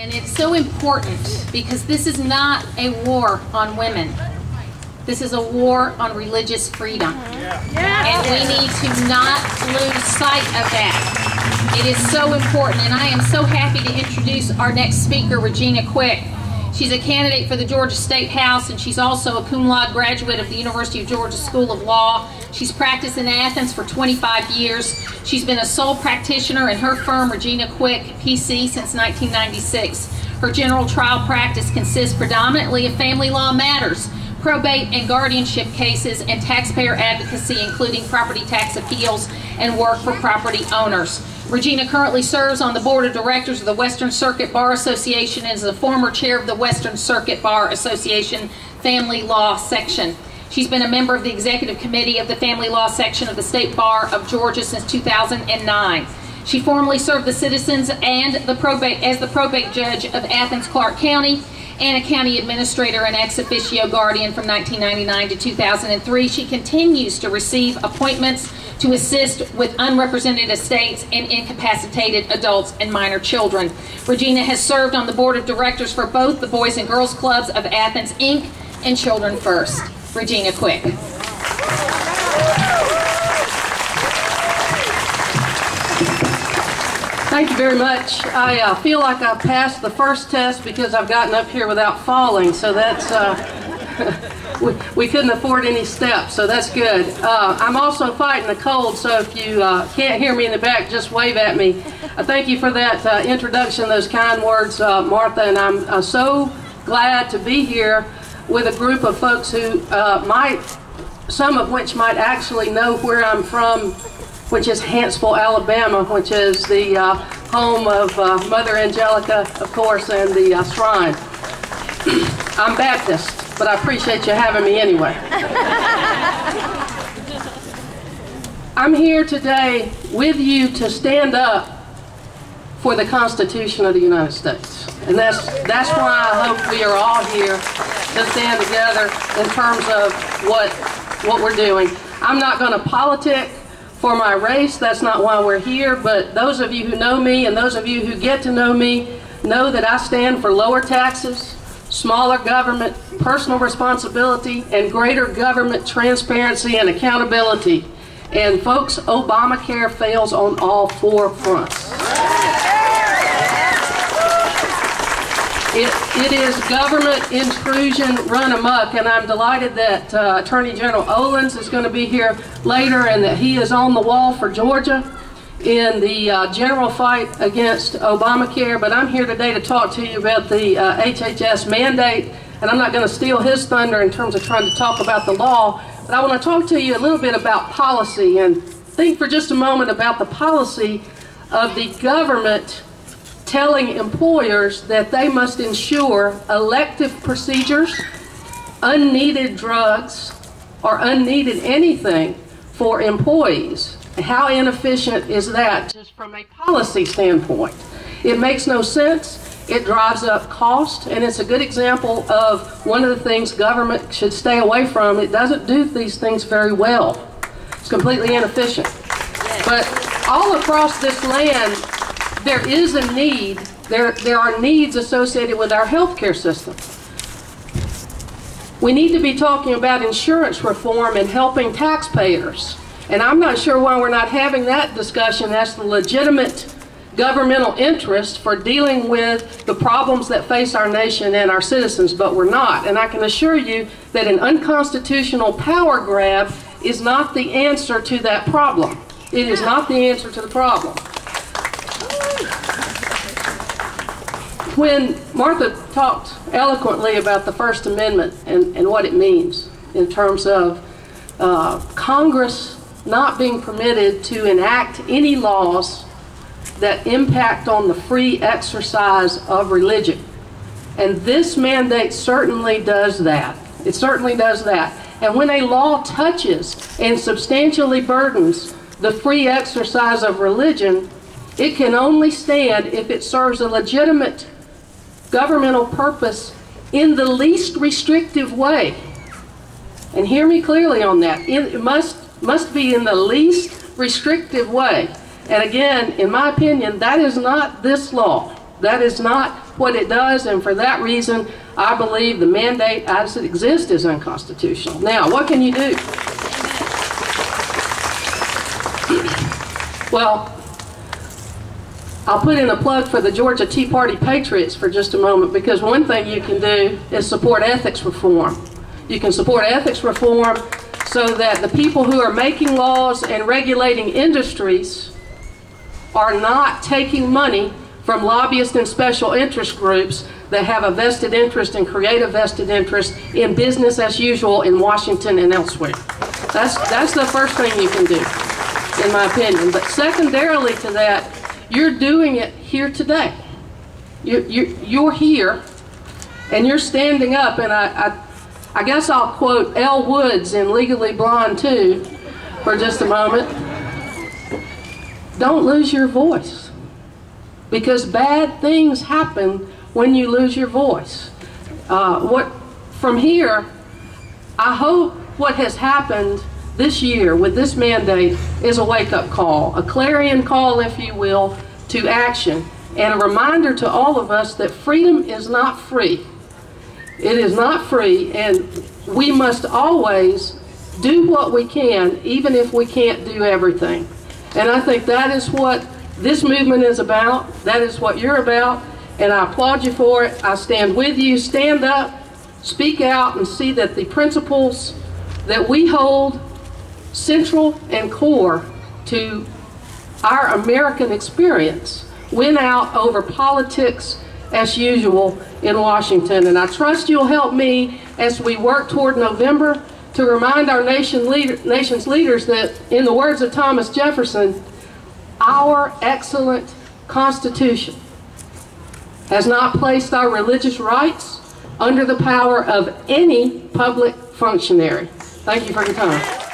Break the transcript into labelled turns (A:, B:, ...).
A: And it's so important because this is not a war on women. This is a war on religious freedom. And we need to not lose sight of that. It is so important, and I am so happy to introduce our next speaker, Regina Quick. She's a candidate for the Georgia State House, and she's also a cum laude graduate of the University of Georgia School of Law. She's practiced in Athens for 25 years. She's been a sole practitioner in her firm, Regina Quick, PC, since 1996. Her general trial practice consists predominantly of family law matters, probate and guardianship cases, and taxpayer advocacy, including property tax appeals and work for property owners. Regina currently serves on the board of directors of the Western Circuit Bar Association and is a former chair of the Western Circuit Bar Association Family Law Section. She's been a member of the executive committee of the Family Law Section of the State Bar of Georgia since 2009. She formerly served the citizens and the probate judge of Athens, Clarke County, and a county administrator and ex officio guardian from 1999 to 2003. She continues to receive appointments to assist with unrepresented estates and incapacitated adults and minor children. Regina has served on the board of directors for both the Boys and Girls Clubs of Athens, Inc. and Children First. Regina Quick.
B: Thank you very much. I feel like I passed the first test because I've gotten up here without falling, so that's, we couldn't afford any steps, so that's good. I'm also fighting the cold, so if you can't hear me in the back, just wave at me. Thank you for that introduction, those kind words, Martha, and I'm so glad to be here with a group of folks who some of which might actually know where I'm from, which is Huntsville, Alabama, which is the home of Mother Angelica, of course, and the shrine. I'm Baptist, but I appreciate you having me anyway. I'm here today with you to stand up for the Constitution of the United States. And that's why I hope we are all here to stand together in terms of what we're doing. I'm not going to politic for my race, that's not why we're here, but those of you who know me and those of you who get to know me know that I stand for lower taxes, smaller government, personal responsibility, and greater government transparency and accountability. And folks, Obamacare fails on all four fronts. It is government intrusion run amok, and I'm delighted that Attorney General Olens is going to be here later and that he is on the wall for Georgia in the general fight against Obamacare. But I'm here today to talk to you about the HHS mandate, and I'm not going to steal his thunder in terms of trying to talk about the law, but I want to talk to you a little bit about policy and think for just a moment about the policy of the government telling employers that they must ensure elective procedures, unneeded drugs, or unneeded anything for employees. How inefficient is that just from a policy standpoint? It makes no sense. It drives up cost, and it's a good example of one of the things government should stay away from. It doesn't do these things very well. It's completely inefficient. But all across this land, there is a need, there are needs associated with our healthcare system. We need to be talking about insurance reform and helping taxpayers. And I'm not sure why we're not having that discussion. That's the legitimate governmental interest for dealing with the problems that face our nation and our citizens, but we're not. And I can assure you that an unconstitutional power grab is not the answer to that problem. It is not the answer to the problem. When Martha talked eloquently about the First Amendment and what it means in terms of Congress not being permitted to enact any laws that impact on the free exercise of religion. And this mandate certainly does that. It certainly does that. And when a law touches and substantially burdens the free exercise of religion, it can only stand if it serves a legitimate governmental purpose in the least restrictive way. And hear me clearly on that. It must be in the least restrictive way. And again, in my opinion, that is not this law. That is not what it does, and for that reason, I believe the mandate as it exists is unconstitutional. Now, what can you do? Well, I'll put in a plug for the Georgia Tea Party Patriots for just a moment, because one thing you can do is support ethics reform. You can support ethics reform so that the people who are making laws and regulating industries are not taking money from lobbyists and special interest groups that have a vested interest and create a vested interest in business as usual in Washington and elsewhere. That's the first thing you can do, in my opinion. But secondarily to that, you're doing it here today. You're here, and you're standing up, and I guess I'll quote Elle Woods in Legally Blonde 2 for just a moment. Don't lose your voice, because bad things happen when you lose your voice. From here, I hope what has happened this year with this mandate is a wake-up call, a clarion call, if you will, to action, and a reminder to all of us that freedom is not free. It is not free, and we must always do what we can, even if we can't do everything. And I think that is what this movement is about. That is what you're about, and I applaud you for it. I stand with you. Stand up, speak out, and see that the principles that we hold central and core to our American experience win out over politics as usual in Washington. And I trust you'll help me as we work toward November to remind our nation's leaders that, in the words of Thomas Jefferson, our excellent Constitution has not placed our religious rights under the power of any public functionary. Thank you for your time.